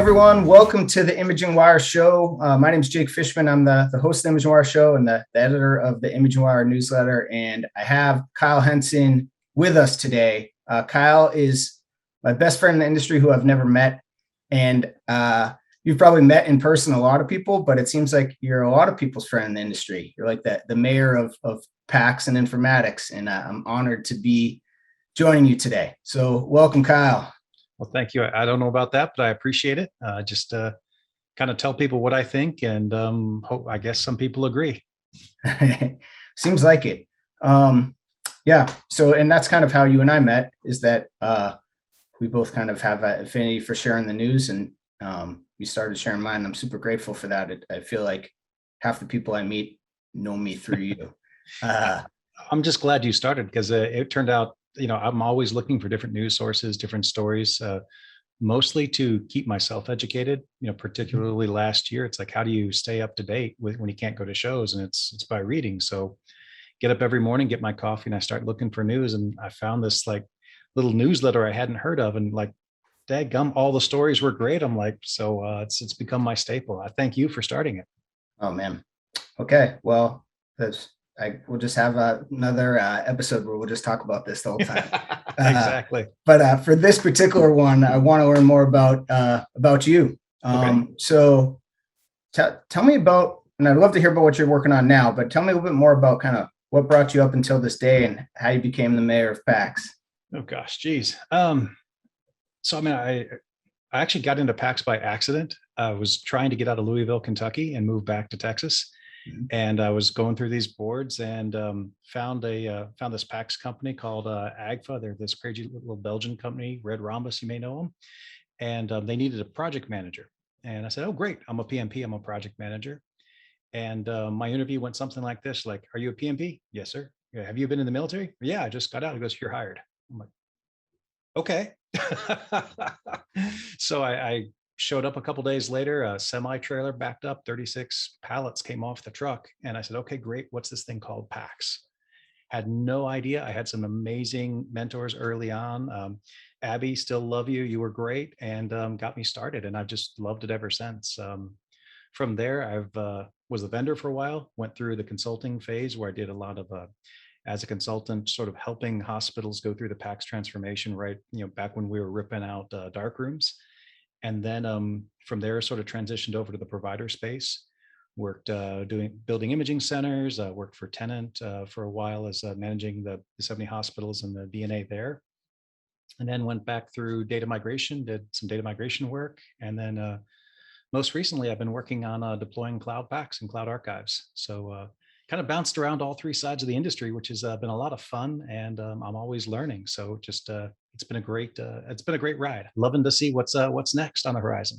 everyone. Welcome to the Imaging Wire Show. My name is Jake Fishman. I'm the host of the Imaging Wire Show and the editor of the Imaging Wire newsletter. And I have Kyle Henson with us today. Kyle is my best friend in the industry who I've never met. And you've probably met in person a lot of people, but it seems like you're a lot of people's friend in the industry. You're like the mayor of PACS and informatics. And I'm honored to be joining you today. So welcome, Kyle. Well, thank you. I don't know about that, but I appreciate it. Just kind of tell people what I think, and hope, I guess some people agree. Seems like it. Yeah. So, and that's kind of how you and I met, is that we both kind of have an affinity for sharing the news, and we started sharing mine. I'm super grateful for that. I feel like half the people I meet know me through you. I'm just glad you started, because it turned out, I'm always looking for different news sources, different stories, mostly to keep myself educated. Particularly last year, it's like, how do you stay up to date when you can't go to shows? And it's by reading. So get up every morning, get my coffee, and I start looking for news. And I found this like little newsletter I hadn't heard of, and like, dadgum, all the stories were great. I'm like, so it's become my staple. I thank you for starting it. Oh man. Okay. Well, we'll just have another episode where we'll just talk about this the whole time. Exactly. But for this particular one, I want to learn more about you. Okay. So tell me about, and I'd love to hear about what you're working on now, but tell me a little bit more about kind of what brought you up until this day and how you became the mayor of PACS. Oh gosh, geez. So I actually got into PACS by accident. I was trying to get out of Louisville, Kentucky, and move back to Texas. And I was going through these boards and found this PACS company called AGFA. They're this crazy little Belgian company, Red Rhombus, you may know them. And they needed a project manager. And I said, oh, great. I'm a PMP. I'm a project manager. And my interview went something like this, like, are you a PMP? Yes, sir. Yeah, have you been in the military? Yeah, I just got out. He goes, you're hired. I'm like, okay. So I showed up a couple days later, a semi-trailer backed up, 36 pallets came off the truck. And I said, okay, great. What's this thing called PACS? Had no idea. I had some amazing mentors early on. Abby, still love you. You were great, and got me started. And I've just loved it ever since. From there, I've was a vendor for a while, went through the consulting phase where I did a lot of, as a consultant, sort of helping hospitals go through the PACS transformation, right? Back when we were ripping out dark rooms. And then from there, sort of transitioned over to the provider space, worked building imaging centers, worked for Tenant for a while as managing the 70 hospitals and the DNA there. And then went back through data migration, did some data migration work. And then most recently, I've been working on deploying cloud PACS and cloud archives. So kind of bounced around all three sides of the industry, which has been a lot of fun, and I'm always learning. So just it's been a great ride. Loving to see what's next on the horizon.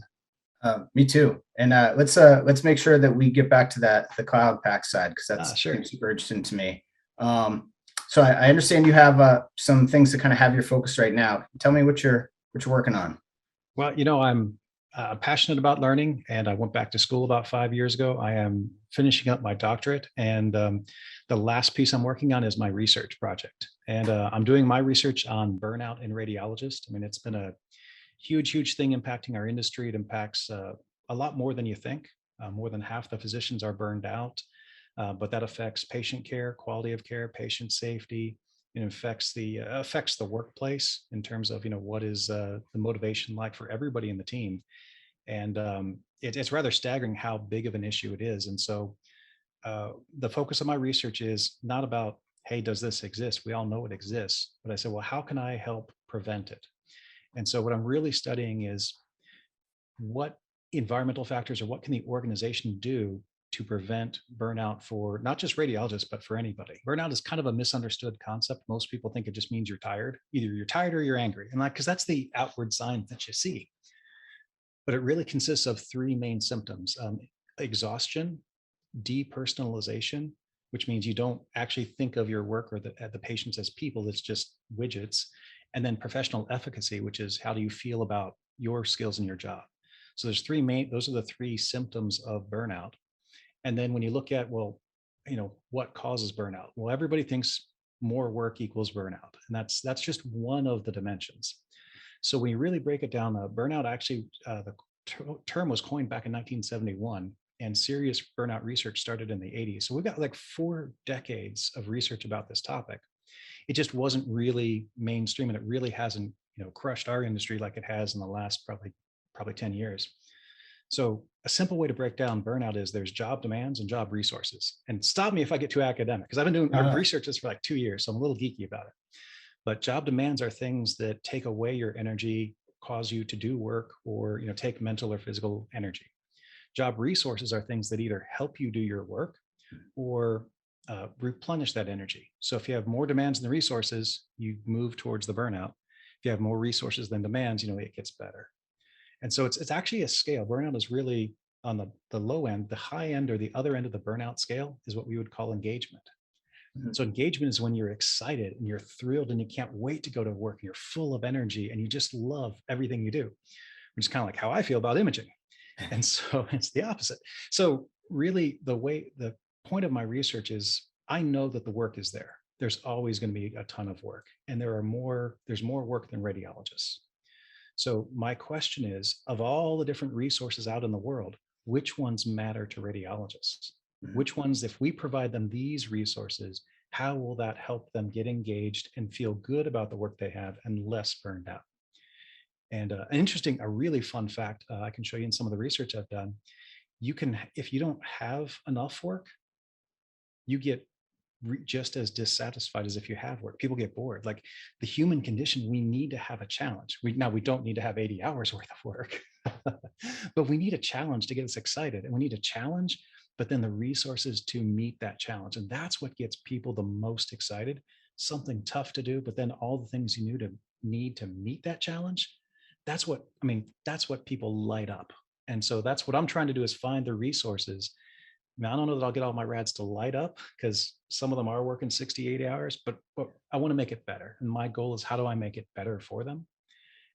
Me too. And let's make sure that we get back to the cloud PACS side, because that's sure. super interesting to me. So I understand you have some things to kind of have your focus right now. Tell me what you're working on. Well, I'm passionate about learning, and I went back to school about 5 years ago. I am finishing up my doctorate, and the last piece I'm working on is my research project. And I'm doing my research on burnout in radiologists. I mean, it's been a huge thing impacting our industry. It impacts a lot more than you think. More than half the physicians are burned out, but that affects patient care, quality of care, patient safety. It affects the workplace in terms of what is the motivation like for everybody in the team. And it's rather staggering how big of an issue it is. And so the focus of my research is not about, hey, does this exist? We all know it exists. But I said, well, how can I help prevent it? And so what I'm really studying is what environmental factors, or what can the organization do to prevent burnout for not just radiologists, but for anybody. Burnout is kind of a misunderstood concept. Most people think it just means you're tired. Either you're tired or you're angry. And because that's the outward sign that you see. But it really consists of three main symptoms: exhaustion, depersonalization, which means you don't actually think of your work or the patients as people, it's just widgets. And then professional efficacy, which is how do you feel about your skills in your job. So those are the three symptoms of burnout. And then when you look at, well, what causes burnout? Well, everybody thinks more work equals burnout. And that's just one of the dimensions. So when you really break it down, burnout actually, the term was coined back in 1971, and serious burnout research started in the 80s. So we've got like 4 decades of research about this topic. It just wasn't really mainstream, and it really hasn't, crushed our industry like it has in the last probably 10 years. So a simple way to break down burnout is there's job demands and job resources. And stop me if I get too academic, because I've researched this for like 2 years, so I'm a little geeky about it. But job demands are things that take away your energy, cause you to do work, or take mental or physical energy. Job resources are things that either help you do your work or replenish that energy. So if you have more demands than resources, you move towards the burnout. If you have more resources than demands, it gets better. And so it's actually a scale. Burnout is really on the low end. The high end, or the other end of the burnout scale, is what we would call engagement. Mhm. So engagement is when you're excited and you're thrilled and you can't wait to go to work. And you're full of energy and you just love everything you do, which is kind of like how I feel about imaging. And so it's the opposite. So really, the point of my research is I know that the work is there. There's always going to be a ton of work, and there's more work than radiologists. So my question is, of all the different resources out in the world, which ones matter to radiologists? Mhm. Which ones, if we provide them these resources, how will that help them get engaged and feel good about the work they have and less burned out? And a really fun fact I can show you in some of the research I've done. If you don't have enough work, you get just as dissatisfied as if you have work. People get bored. Like the human condition, we need to have a challenge. We don't need to have 80 hours worth of work, but we need a challenge to get us excited, and we need a challenge, but then the resources to meet that challenge. And that's what gets people the most excited. Something tough to do, but then all the things you need to meet that challenge. That's what people light up. And so that's what I'm trying to do, is find the resources. Now, I don't know that I'll get all my rads to light up, because some of them are working 60, 80 hours, but I want to make it better. And my goal is, how do I make it better for them?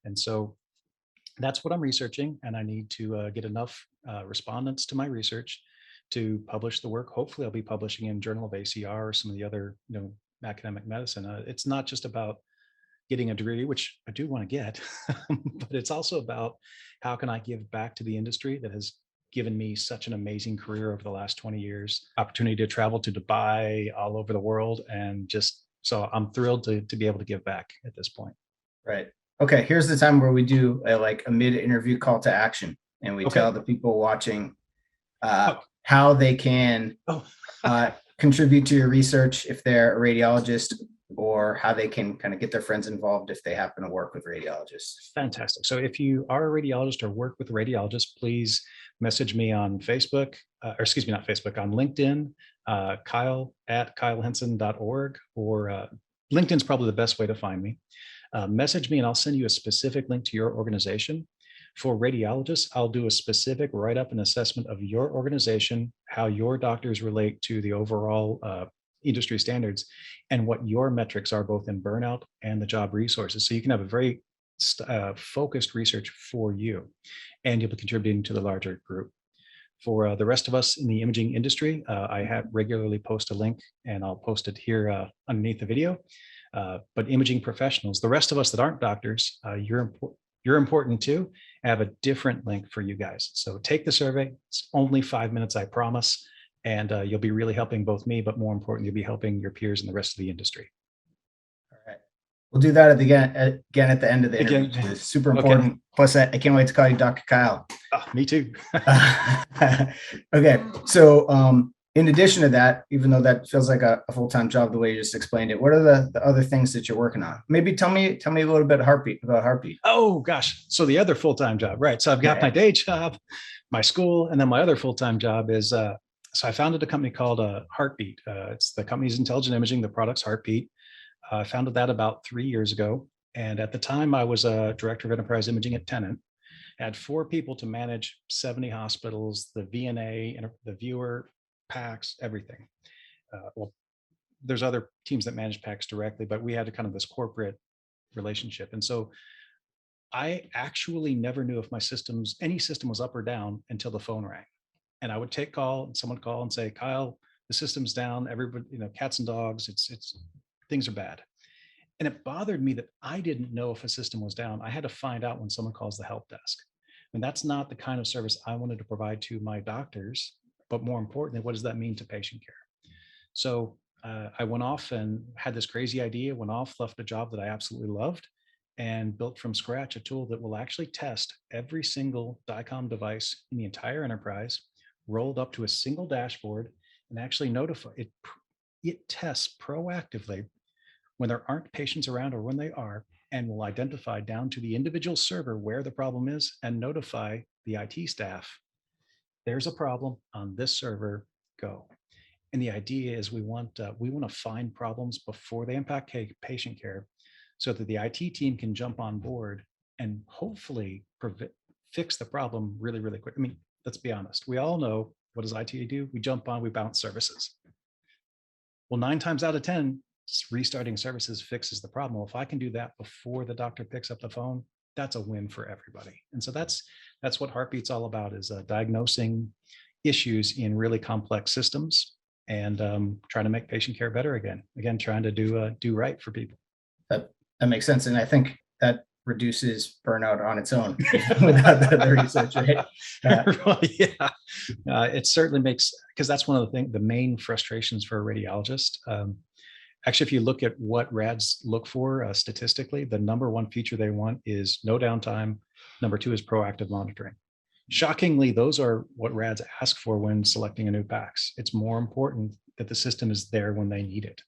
And so that's what I'm researching. And I need to get enough respondents to my research to publish the work. Hopefully I'll be publishing in Journal of ACR or some of the other, academic medicine. It's not just about getting a degree, which I do want to get, but it's also about how can I give back to the industry that has given me such an amazing career over the last 20 years, opportunity to travel to Dubai, all over the world. And just, so I'm thrilled to be able to give back at this point. Right. Okay. Here's the time where we do a mid-interview call to action, and we tell the people watching how they can contribute to your research if they're a radiologist, or how they can kind of get their friends involved if they happen to work with radiologists. Fantastic. So if you are a radiologist or work with a radiologist, please message me on Facebook, or excuse me, not Facebook, on LinkedIn, Kyle@kylehenson.org, or LinkedIn's probably the best way to find me. Message me and I'll send you a specific link to your organization. For radiologists, I'll do a specific write-up and assessment of your organization, how your doctors relate to the overall industry standards, and what your metrics are, both in burnout and the job resources. So you can have a very focused research for you, and you'll be contributing to the larger group. For the rest of us in the imaging industry, I have regularly post a link, and I'll post it here underneath the video. But imaging professionals, the rest of us that aren't doctors, you're important too. I have a different link for you guys. So take the survey. It's only 5 minutes, I promise. And you'll be really helping both me, but more importantly, you'll be helping your peers in the rest of the industry. All right. We'll do that again at the end of the interview. It's super important. Okay. Plus, I can't wait to call you Dr. Kyle. Oh, me too. Okay. So in addition to that, even though that feels like a full-time job, the way you just explained it, what are the other things that you're working on? Maybe tell me a little bit about Heartbeat. Oh gosh. So the other full-time job, right? So I've got my day job, my school, and then my other full-time job is, so I founded a company called Heartbeat. It's the company's intelligent imaging, the product's Heartbeat. I founded that about 3 years ago. And at the time I was a director of enterprise imaging at Tenet. I had 4 people to manage 70 hospitals, the VNA, and the viewer, PACS, everything. Well, there's other teams that manage PACS directly, but we had kind of this corporate relationship. And so I actually never knew if any system was up or down until the phone rang. And I would take call, and someone would call and say, Kyle, the system's down. Everybody, cats and dogs, it's things are bad. And it bothered me that I didn't know if a system was down. I had to find out when someone calls the help desk. And that's not the kind of service I wanted to provide to my doctors. But more importantly, what does that mean to patient care? So I went off and had this crazy idea, went off, left a job that I absolutely loved, and built from scratch a tool that will actually test every single DICOM device in the entire enterprise, rolled up to a single dashboard, and actually notify it. It tests proactively when there aren't patients around or when they are, and will identify down to the individual server where the problem is and notify the IT staff, there's a problem on this server, go. And the idea is we want to find problems before they impact patient care, so that the IT team can jump on board and hopefully fix the problem really, really quick. I mean, let's be honest. We all know, what does IT do? We jump on, we bounce services. Well, 9 times out of 10, restarting services fixes the problem. Well, if I can do that before the doctor picks up the phone, that's a win for everybody. And so that's what Heartbeat's all about, is diagnosing issues in really complex systems and trying to make patient care better again. Again, trying to do right for people. That makes sense, and I think that reduces burnout on its own without the research, right? Well, yeah, it certainly makes, because that's one of the main frustrations for a radiologist. Actually, if you look at what RADs look for statistically, the number one feature they want is no downtime. Number 2 is proactive monitoring. Shockingly, those are what RADs ask for when selecting a new PACS. It's more important that the system is there when they need it.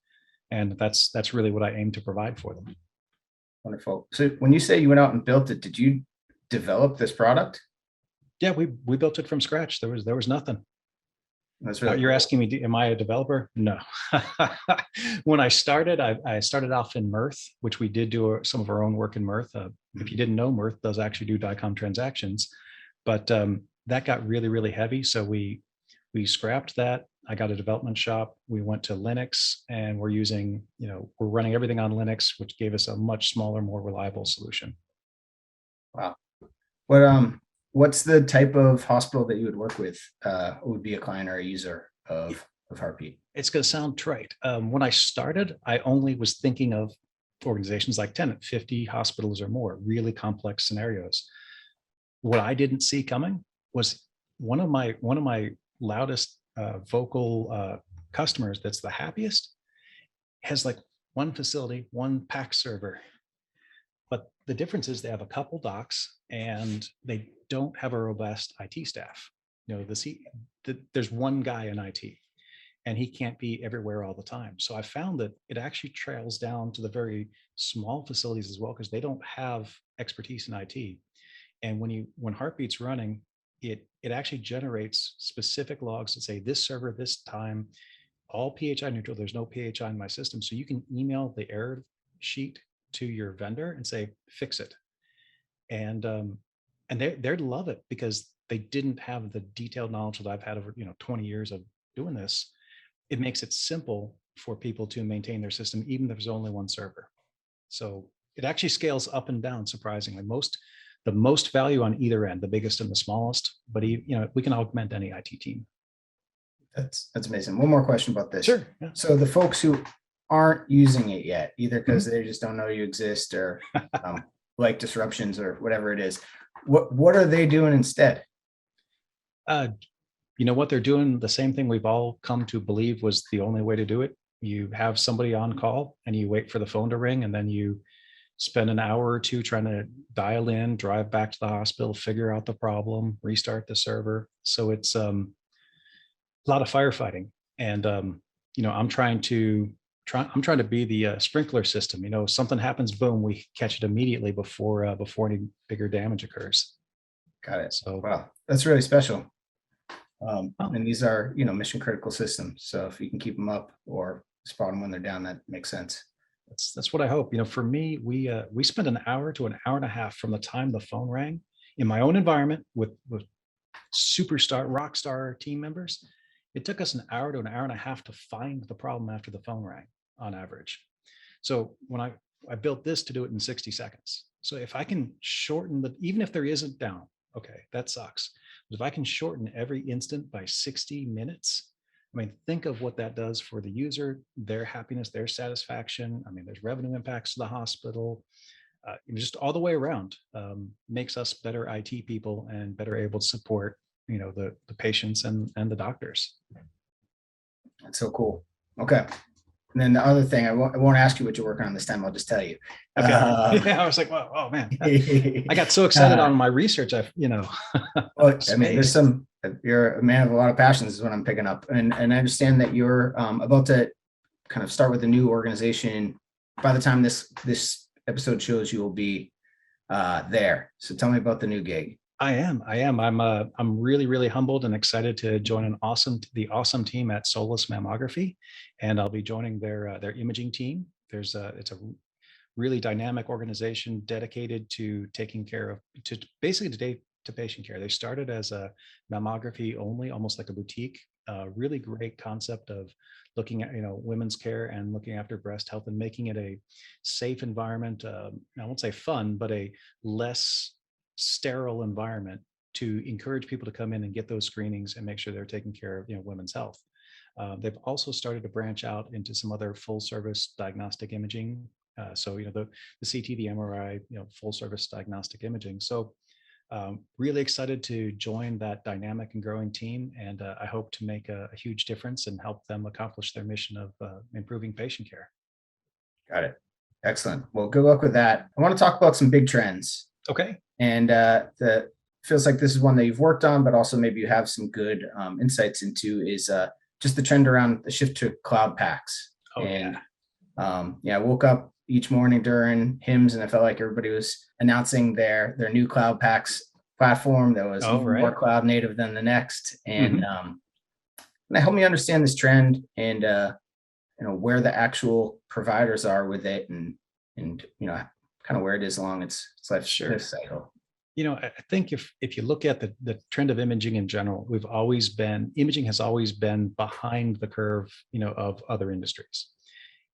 And that's really what I aim to provide for them. Wonderful. So when you say you went out and built it, did you develop this product? Yeah, we built it from scratch. There was nothing. That's really You're cool. asking me, am I a developer? No. When I started, I started off in Mirth, which we did do some of our own work in Mirth. If you didn't know, Mirth does actually do DICOM transactions, but that got really, really heavy. So we scrapped that. I got a development shop. We went to Linux, and we're running everything on Linux, which gave us a much smaller, more reliable solution. Wow. What's the type of hospital that you would work with? Would be a client or a user of Heartbeat? It's going to sound trite. When I started, I only was thinking of organizations like 10, 50 hospitals or more, really complex scenarios. What I didn't see coming was one of my loudest vocal customers that's the happiest has like one facility, one PACS server. But the difference is they have a couple docs and they don't have a robust IT staff. There's one guy in IT and he can't be everywhere all the time. So I found that it actually trails down to the very small facilities as well, because they don't have expertise in IT. And when Heartbeat's running, it actually generates specific logs that say this server, this time, all PHI neutral. There's no PHI in my system. So you can email the error sheet to your vendor and say, fix it. And they'd love it, because they didn't have the detailed knowledge that I've had over 20 years of doing this. It makes it simple for people to maintain their system, even if there's only one server. So it actually scales up and down, surprisingly. The most value on either end, the biggest and the smallest, but we can augment any IT team. That's amazing. One more question about this. Sure. Yeah. So the folks who aren't using it yet, either because they just don't know you exist or like disruptions or whatever it is, what are they doing instead? What they're doing, the same thing we've all come to believe was the only way to do it. You have somebody on call and you wait for the phone to ring, and then you spend an hour or two trying to dial in, drive back to the hospital, figure out the problem, restart the server. So it's a lot of firefighting. And I'm trying to be the sprinkler system. Something happens, boom, we catch it immediately before any bigger damage occurs. Got it. So wow, that's really special. And these are mission critical systems. So if you can keep them up or spot them when they're down, that makes sense. That's what I hope. For me, we spent an hour to an hour and a half from the time the phone rang in my own environment with superstar rock star team members. It took us an hour to an hour and a half to find the problem after the phone rang on average. So when I built this to do it in 60 seconds. So if I can shorten even if there isn't down, okay, that sucks. But if I can shorten every instant by 60 minutes, I mean, think of what that does for the user, their happiness, their satisfaction. I mean, there's revenue impacts to the hospital. just all the way around, makes us better IT people and better able to support, the patients and the doctors. That's so cool. Okay. And then the other thing, I won't ask you what you're working on this time. I'll just tell you. Okay. Um, Yeah, I was like, "Whoa, oh man!" I got so excited on my research. well, I mean, space. you're a man of a lot of passions is what I'm picking up. And I understand that you're about to kind of start with a new organization. By the time this episode shows, you will be there. So tell me about the new gig. I am. I'm really, really humbled and excited to join the awesome team at Solus Mammography, and I'll be joining their imaging team. It's a really dynamic organization dedicated to taking care of basically to patient care. They started as a mammography only, almost like a boutique. Really great concept of looking at women's care and looking after breast health and making it a safe environment. I won't say fun, but a less sterile environment to encourage people to come in and get those screenings and make sure they're taking care of women's health. They've also started to branch out into some other full service diagnostic imaging. So the CT, the MRI, full service diagnostic imaging. So really excited to join that dynamic and growing team, and I hope to make a huge difference and help them accomplish their mission of improving patient care. Got it. Excellent. Well, good luck with that. I want to talk about some big trends. Okay. And the feels like this is one that you've worked on, but also maybe you have some good insights into is just the trend around the shift to cloud PACS. Oh, and I woke up each morning during hymns and I felt like everybody was announcing their new cloud PACS platform that was even more cloud native than the next. And help me understand this trend and where the actual providers are with it and kind of where it is along its life cycle. I think if you look at the trend of imaging in general, imaging has always been behind the curve, of other industries.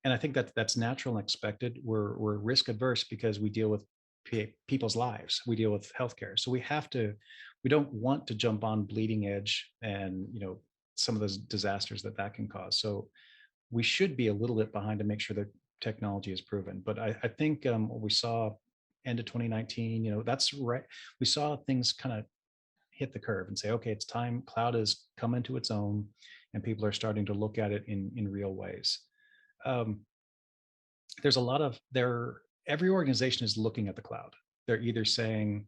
And I think that's natural and expected. We're risk adverse because we deal with people's lives. We deal with healthcare. So we don't want to jump on bleeding edge and, some of those disasters that can cause. So we should be a little bit behind to make sure that technology is proven. But I think what we saw end of 2019, that's right. We saw things kind of hit the curve and say, okay, it's time. Cloud has come into its own and people are starting to look at it in real ways. There's a lot of every organization is looking at the cloud. They're either saying,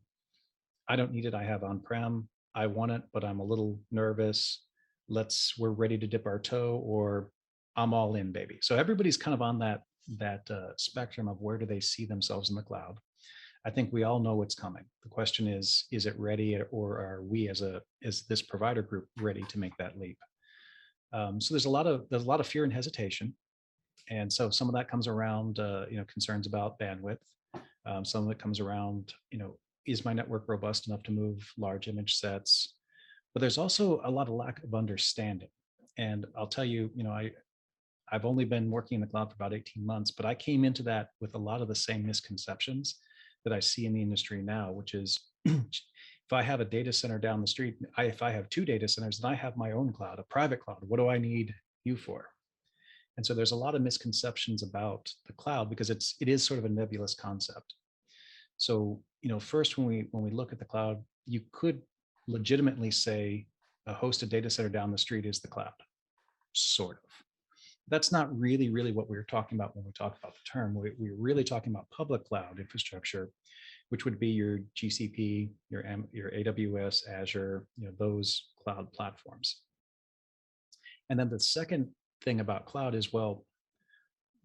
I don't need it. I have on-prem. I want it, but I'm a little nervous. We're ready to dip our toe, or I'm all in, baby. So everybody's kind of on that spectrum of where do they see themselves in the cloud. I think we all know what's coming. The question is it ready, or are we as this provider group ready to make that leap? So there's a lot of fear and hesitation. And so some of that comes around, concerns about bandwidth. Some of it comes around, is my network robust enough to move large image sets? But there's also a lot of lack of understanding. And I'll tell you, I've only been working in the cloud for about 18 months, but I came into that with a lot of the same misconceptions that I see in the industry now, which is if I have a data center down the street, if I have two data centers, then I have my own cloud, a private cloud. What do I need you for? And so there's a lot of misconceptions about the cloud because it is sort of a nebulous concept. So, first when we look at the cloud, you could legitimately say a hosted data center down the street is the cloud, sort of. That's not really what we were talking about when we talk about the term. We're really talking about public cloud infrastructure, which would be your GCP, your AWS, Azure, those cloud platforms. And then the second thing about cloud is, well,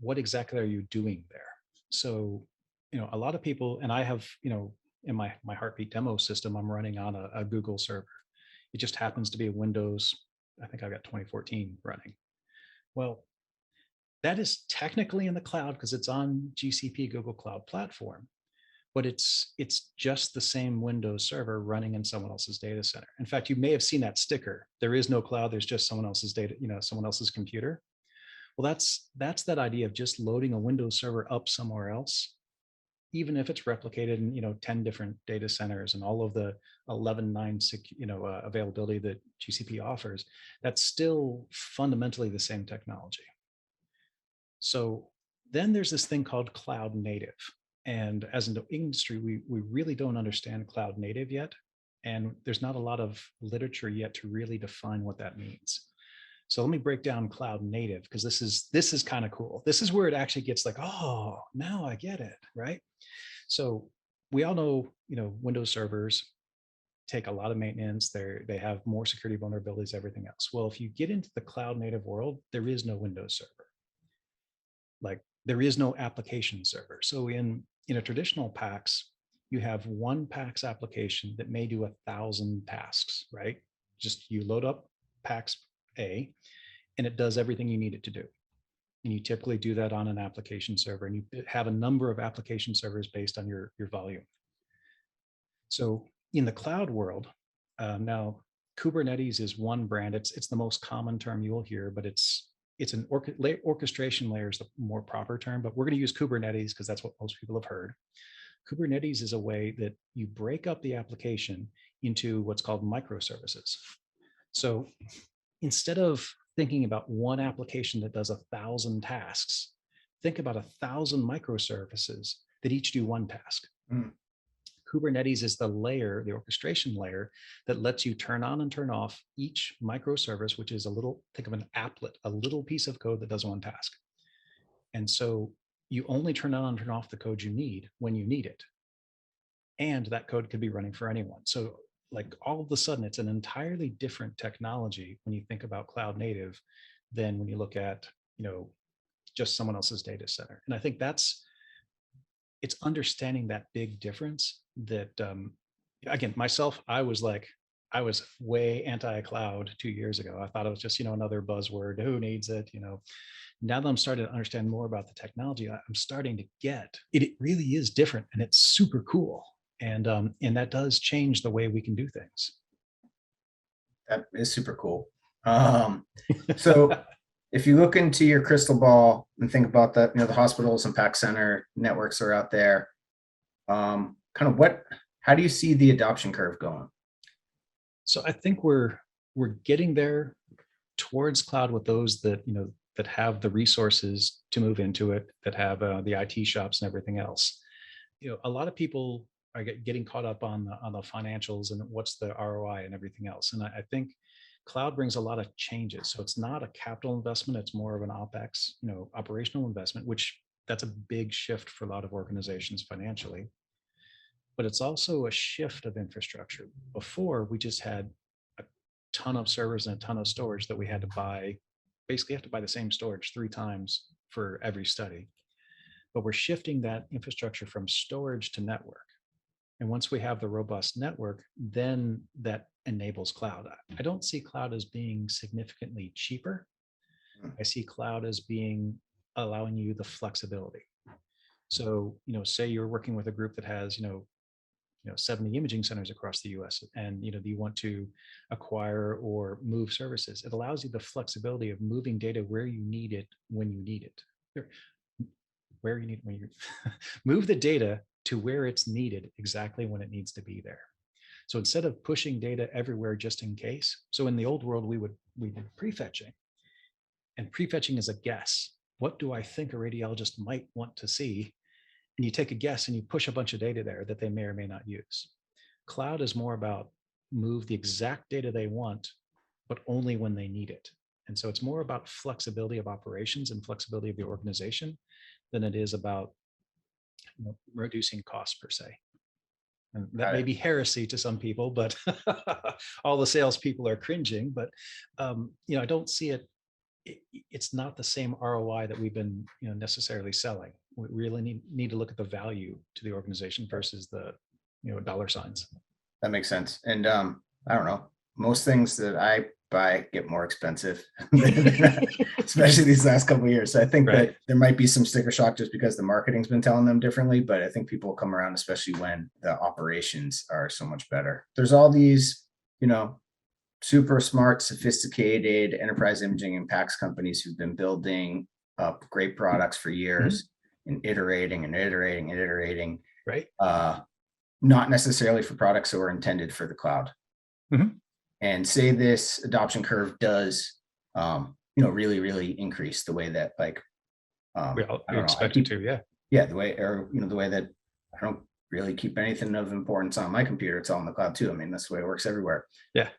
what exactly are you doing there? So, a lot of people, and I have, in my Heartbeat demo system, I'm running on a Google server. It just happens to be a Windows, I think I've got 2014 running. Well, that is technically in the cloud because it's on GCP, Google Cloud Platform, but it's just the same Windows server running in someone else's data center. In fact, you may have seen that sticker. There is no cloud. There's just someone else's data, someone else's computer. Well, that's that idea of just loading a Windows server up somewhere else, even if it's replicated in 10 different data centers and all of the 11.9 availability that GCP offers. That's still fundamentally the same technology. So then there's this thing called cloud native. And as an industry, we really don't understand cloud native yet. And there's not a lot of literature yet to really define what that means. So let me break down cloud native, because this is kind of cool. This is where it actually gets like, oh, now I get it, right? So we all know, Windows servers take a lot of maintenance. They have more security vulnerabilities, everything else. Well, if you get into the cloud native world, there is no Windows server. Like there is no application server. So in a traditional PACS, you have one PACS application that may do 1,000 tasks, right? Just you load up PACS A, and it does everything you need it to do. And you typically do that on an application server, and you have a number of application servers based on your volume. So in the cloud world, now Kubernetes is one brand. It's the most common term you will hear, but it's an orchestration layer is the more proper term, but we're going to use Kubernetes because that's what most people have heard. Kubernetes is a way that you break up the application into what's called microservices. So instead of thinking about one application that does 1,000 tasks, think about 1,000 microservices that each do one task. Kubernetes is the layer, the orchestration layer, that lets you turn on and turn off each microservice, which is think of an applet, a little piece of code that does one task. And so you only turn on and turn off the code you need when you need it. And that code could be running for anyone. So like all of a sudden, it's an entirely different technology when you think about cloud native than when you look at, just someone else's data center. And I think it's understanding that big difference that, again, myself, I was way anti-cloud 2 years ago. I thought it was just, another buzzword. Who needs it? Now that I'm starting to understand more about the technology, I'm starting to get it really is different, and it's super cool. And that does change the way we can do things. That is super cool. So if you look into your crystal ball and think about that, the hospitals and PAC center networks are out there. How do you see the adoption curve going? So I think we're getting there towards cloud with those that, that have the resources to move into it, that have the IT shops and everything else. A lot of people are getting caught up on the financials and what's the ROI and everything else. And I think cloud brings a lot of changes. So it's not a capital investment. It's more of an OpEx, operational investment, which that's a big shift for a lot of organizations financially. But it's also a shift of infrastructure. Before, we just had a ton of servers and a ton of storage that we had to buy. Basically, have to buy the same storage 3 times for every study. But we're shifting that infrastructure from storage to network. And once we have the robust network, then that enables cloud. I don't see cloud as being significantly cheaper. I see cloud as allowing you the flexibility. So, say you're working with a group that has, 70 imaging centers across the US, and, you want to acquire or move services. It allows you the flexibility of moving data where you need it, when you need it. Where you need, when you move the data to where it's needed exactly when it needs to be there. So instead of pushing data everywhere just in case, so in the old world, we did prefetching, and prefetching is a guess. What do I think a radiologist might want to see? And you take a guess and you push a bunch of data there that they may or may not use. Cloud is more about move the exact data they want, but only when they need it. And so it's more about flexibility of operations and flexibility of the organization than it is about reducing costs per se. And that may be heresy to some people, but all the salespeople are cringing. But I don't see it. It's not the same ROI that we've been necessarily selling. We really need to look at the value to the organization versus the dollar signs. That makes sense. And I don't know, most things that I buy get more expensive, especially these last couple of years. So I think that there might be some sticker shock just because the marketing's been telling them differently, but I think people will come around, especially when the operations are so much better. There's all these, super smart, sophisticated enterprise imaging and PACS companies who've been building up great products for years and iterating and iterating and iterating. Right. Not necessarily for products that were intended for the cloud. And say this adoption curve does, really, really increase the way that we expect it to, yeah. Yeah, the way, or the way that I don't really keep anything of importance on my computer. It's all in the cloud too. I mean, that's the way it works everywhere. Yeah.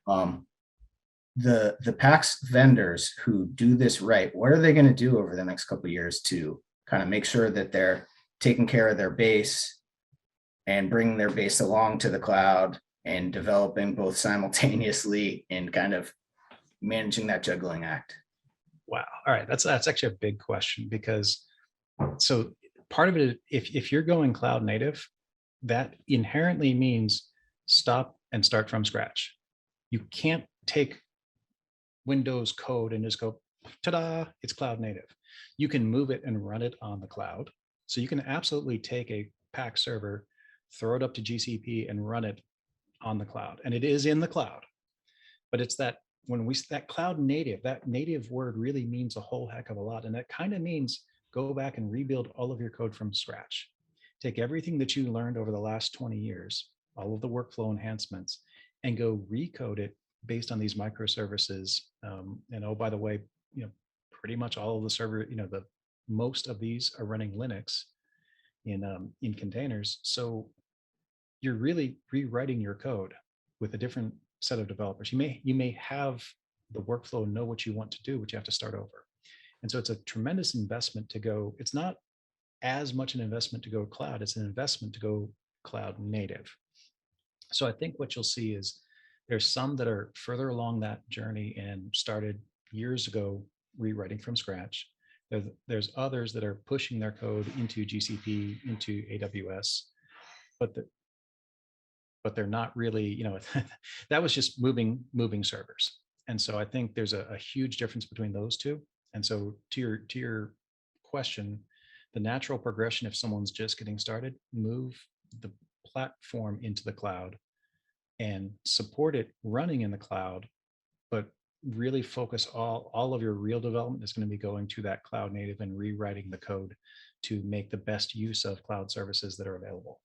The PACS vendors who do this right, what are they going to do over the next couple of years to kind of make sure that they're taking care of their base and bringing their base along to the cloud and developing both simultaneously and kind of managing that juggling act? Wow. All right. That's actually a big question, because so part of it, if you're going cloud native, that inherently means stop and start from scratch. You can't take Windows code and just go, ta-da, it's cloud native. You can move it and run it on the cloud. So you can absolutely take a PACS server, throw it up to GCP and run it on the cloud. And it is in the cloud. But it's that that cloud native, that native word really means a whole heck of a lot. And that kind of means go back and rebuild all of your code from scratch. Take everything that you learned over the last 20 years, all of the workflow enhancements, and go recode it based on these microservices. And oh, by the way, pretty much all of the server, the most of these are running Linux in containers. So you're really rewriting your code with a different set of developers. You may have the workflow and know what you want to do, but you have to start over. And so it's a tremendous investment to go. It's not as much an investment to go cloud, it's an investment to go cloud native. So I think what you'll see is there's some that are further along that journey and started years ago rewriting from scratch. There's others that are pushing their code into GCP, into AWS, but they're not really, that was just moving servers. And so I think there's a huge difference between those two. And so to your question, the natural progression, if someone's just getting started, move the platform into the cloud and support it running in the cloud, but really focus all of your real development is going to be going to that cloud native and rewriting the code to make the best use of cloud services that are available.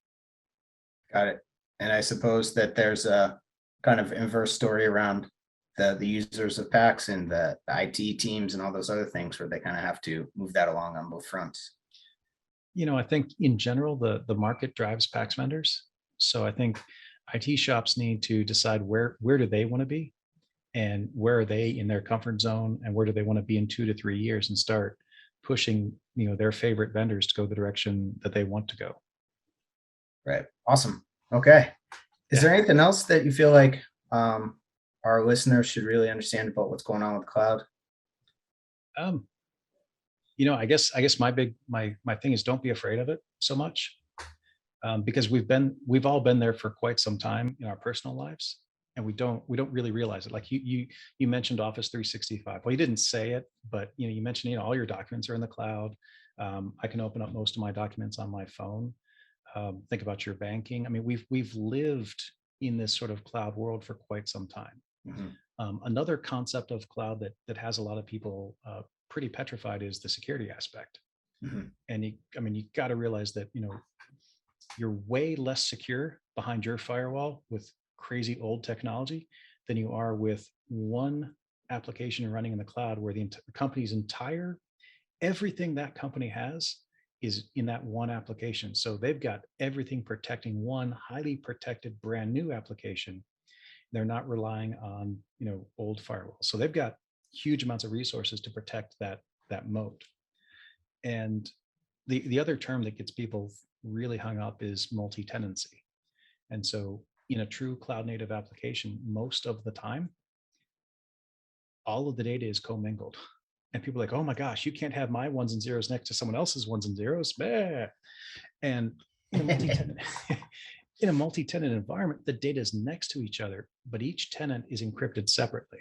Got it. And I suppose that there's a kind of inverse story around the users of PACS and the IT teams and all those other things where they kind of have to move that along on both fronts. I think in general, the market drives PACS vendors. So I think IT shops need to decide where do they want to be and where are they in their comfort zone and where do they want to be in 2 to 3 years, and start pushing, their favorite vendors to go the direction that they want to go. Right. Awesome. Okay. Is there anything else that you feel like our listeners should really understand about what's going on with cloud? I guess my thing is don't be afraid of it so much, because we've all been there for quite some time in our personal lives, and we don't really realize it. Like you mentioned Office 365. Well, you didn't say it, but you mentioned all your documents are in the cloud. I can open up most of my documents on my phone. Think about your banking. I mean, we've lived in this sort of cloud world for quite some time. Mm-hmm. Another concept of cloud that has a lot of people pretty petrified is the security aspect. Mm-hmm. And you got to realize that you're way less secure behind your firewall with crazy old technology than you are with one application running in the cloud, where the company's entire everything that company has is in that one application. So they've got everything protecting one highly protected brand new application. They're not relying on old firewalls. So they've got huge amounts of resources to protect that moat. And the other term that gets people really hung up is multi-tenancy. And so in a true cloud native application, most of the time, all of the data is commingled. And people are like, oh my gosh, you can't have my ones and zeros next to someone else's ones and zeros. Bah. And in a multi-tenant environment, the data is next to each other, but each tenant is encrypted separately.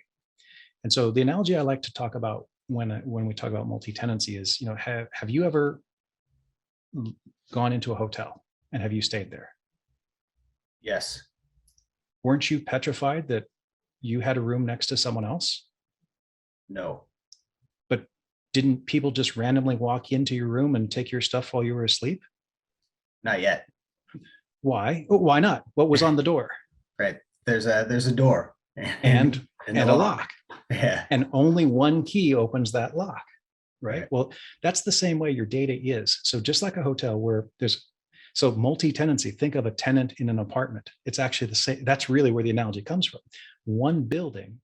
And so the analogy I like to talk about when we talk about multi-tenancy is, have you ever gone into a hotel and have you stayed there? Yes. Weren't you petrified that you had a room next to someone else? No. But didn't people just randomly walk into your room and take your stuff while you were asleep? Not yet. Why? Why not? What was on the door? Right. There's a door and a lock. Yeah. And only one key opens that lock, right? Right. Well, that's the same way your data is. So just like a hotel where so multi-tenancy, think of a tenant in an apartment. It's actually the same. That's really where the analogy comes from. One building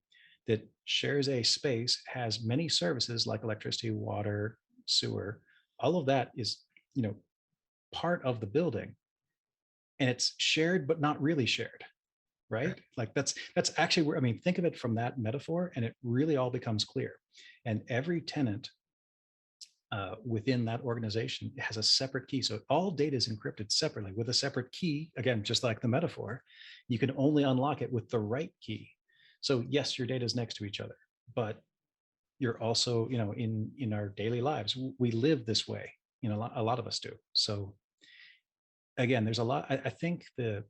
that shares a space has many services like electricity, water, sewer. All of that is, part of the building, and it's shared but not really shared, right? Like that's actually where, think of it from that metaphor, and it really all becomes clear. And every tenant within that organization has a separate key. So all data is encrypted separately with a separate key. Again, just like the metaphor, you can only unlock it with the right key. So yes, your data is next to each other, but you're also, in our daily lives, we live this way. A lot of us do. So again, there's a lot. I think the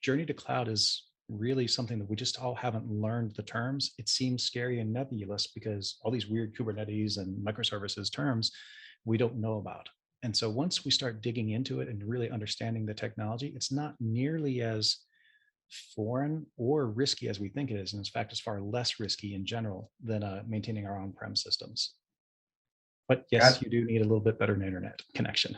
journey to cloud is really something that we just all haven't learned the terms. It seems scary and nebulous because all these weird Kubernetes and microservices terms we don't know about. And so once we start digging into it and really understanding the technology, it's not nearly as foreign or risky as we think it is. And in fact, it's far less risky in general than maintaining our on-prem systems. But yes, you do need a little bit better internet connection.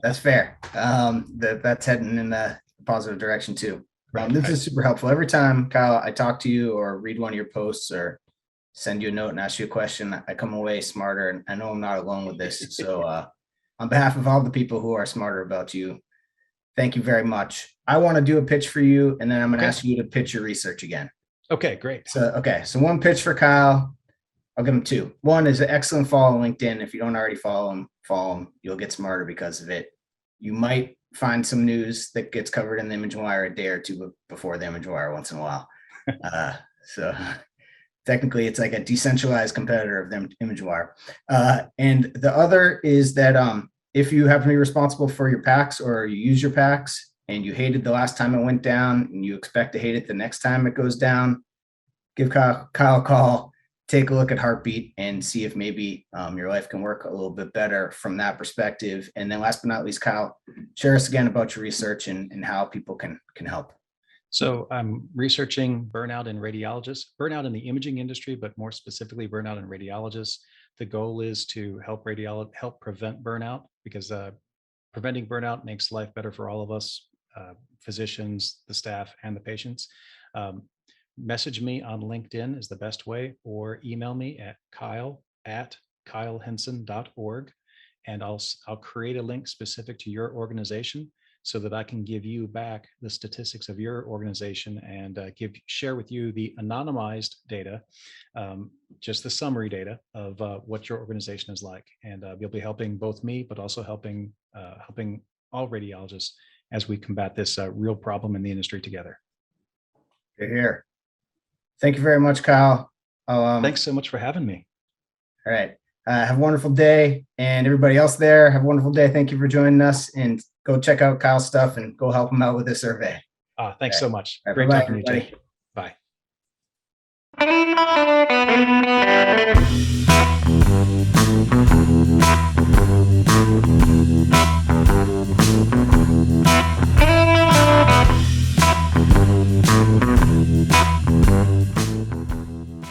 That's fair. That's heading in a positive direction too. Right, this is super helpful. Every time, Kyle, I talk to you or read one of your posts or send you a note and ask you a question, I come away smarter, and I know I'm not alone with this. So on behalf of all the people who are smarter about you, thank you very much. I want to do a pitch for you, and then I'm going to ask you to pitch your research again. Okay, great. So one pitch for Kyle. I'll give him two. One is an excellent follow on LinkedIn. If you don't already follow him. You'll get smarter because of it. You might find some news that gets covered in the Imaging Wire a day or two before the Imaging Wire once in a while. So technically, it's like a decentralized competitor of the Imaging Wire. And the other is that if you happen to be responsible for your PACS or you use your PACS and you hated the last time it went down and you expect to hate it the next time it goes down, give Kyle a call. Take a look at Heartbeat and see if maybe your life can work a little bit better from that perspective. And then last but not least, Kyle, share us again about your research and how people can help. So I'm researching burnout in radiologists, burnout in the imaging industry, but more specifically burnout in radiologists. The goal is to help prevent burnout, because preventing burnout makes life better for all of us, physicians, the staff, and the patients. Message me on LinkedIn is the best way, or email me at kyle@kylehenson.org, and I'll create a link specific to your organization so that I can give you back the statistics of your organization and share with you the anonymized data, just the summary data of what your organization is like. And you'll be helping both me, but also helping all radiologists as we combat this real problem in the industry together. Good here. Thank you very much, Kyle. Thanks so much for having me. All right. Have a wonderful day. And everybody else there, have a wonderful day. Thank you for joining us. And go check out Kyle's stuff and go help him out with this survey. Thanks so much. Right, Great talking to you, Jake. Bye.